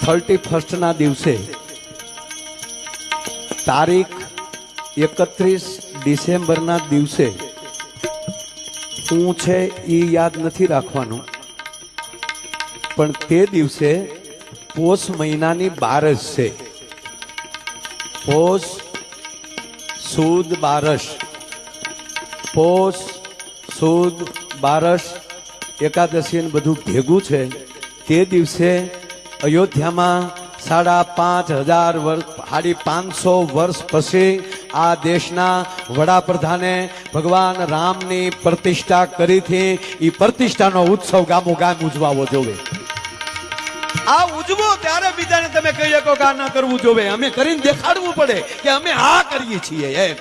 31 ના દિવસે તારીખ 31 ડિસેમ્બરના દિવસે શું છે એ યાદ નથી રાખવાનું, પણ તે દિવસે પોષ મહિનાની 12 છે. પોષ સુદ 12, પોષ સુદ 12 એકાદશી ને બધું ભેગું છે. તે દિવસે અયોધ્યામાં 5,500 વર્ષ 550 વર્ષ પછી આ દેશના વડાપ્રધાને ભગવાન રામની પ્રતિષ્ઠા કરી હતી. એ પ્રતિષ્ઠાનો ઉત્સવ ગામો ગામ ઉજવાવો જોવે. આ ઉજવો ત્યારે બીજાને તમે કહી શકો કે આ ન કરવું જોવે. અમે કરીને દેખાડવું પડે કે અમે આ કરીએ છીએ એમ.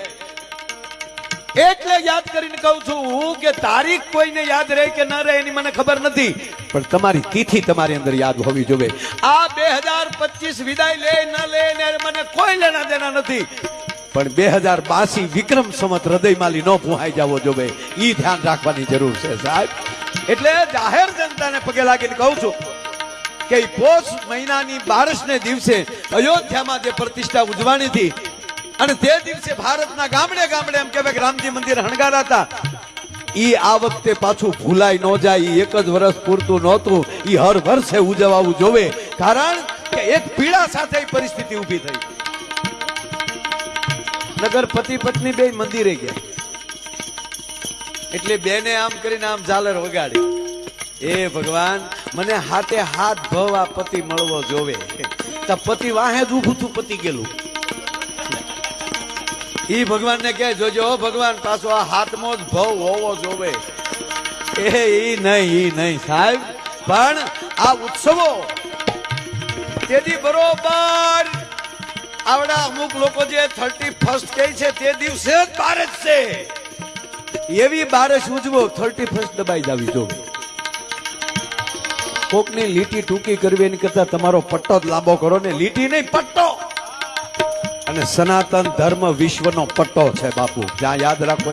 એટલે યાદ કરીને કહું છું હું કે તારીખ કોઈને યાદ રહે કે ન રહે એની મને ખબર નથી, પણ તમારી તિથિ તમારી અંદર યાદ હોવી જોઈએ. આ 2025 વિદાય લે ન લે ને મને કોઈ લેના દેના નથી, પણ 2082 વિક્રમ સંવત હૃદયમાલી ન ભૂહાઈ જવો જોઈએ. એ ધ્યાન રાખવાની જરૂર છે સાહેબ. એટલે જાહેર જનતાને પગે લાગીને કહું છું કે પોષ મહિનાની 12 ને દિવસે અયોધ્યામાં જે પ્રતિષ્ઠા ઉજવાની હતી અને તે દિવસે ભારતના ગામડે ગામડે એમ કહેવાય કે રામજી મંદિર હણગારા હતા. ઈ આ વખતે પાછું ભૂલાઈ ન જાય. એક જ વર્ષ પૂરતું નહોતું, ઈ હર વર્ષે ઉજવવું જોવે. કારણ કે એક પીડા સાથે પરિસ્થિતિ ઊભી થઈ. નગર પતિ પત્ની બે મંદિરે ગયા એટલે બેને આમ કરીને આમ ઝાલર વગાડી, એ ભગવાન મને હાથે હાથ ભવ આ પતિ મળવો જોવે. તો પતિ વાહે જ ઊભું તું પતિ ગયેલું. ઈ ભગવાનને કહે જોજો ભગવાન પાછો આ હાથમાં જ ભવ હોવો જોવે. ઈ નહીં સાહેબ, પણ આ ઉત્સવો તેથી બરોબર આવડા અમુક લોકો જે 31 કહે છે તે દિવસે જ 12 છે. એવી 12 ઉજવો 31 દબાઈ જાવી જોવે. કોકની લીટી ટૂંકી કરવી એની કરતા તમારો પટ્ટો જ લાંબો કરો ને. લીટી નહીં પટ્ટો. અને સનાતન ધર્મ વિશ્વનો પટ્ટો છે બાપુ, જ્યાં યાદ રાખો.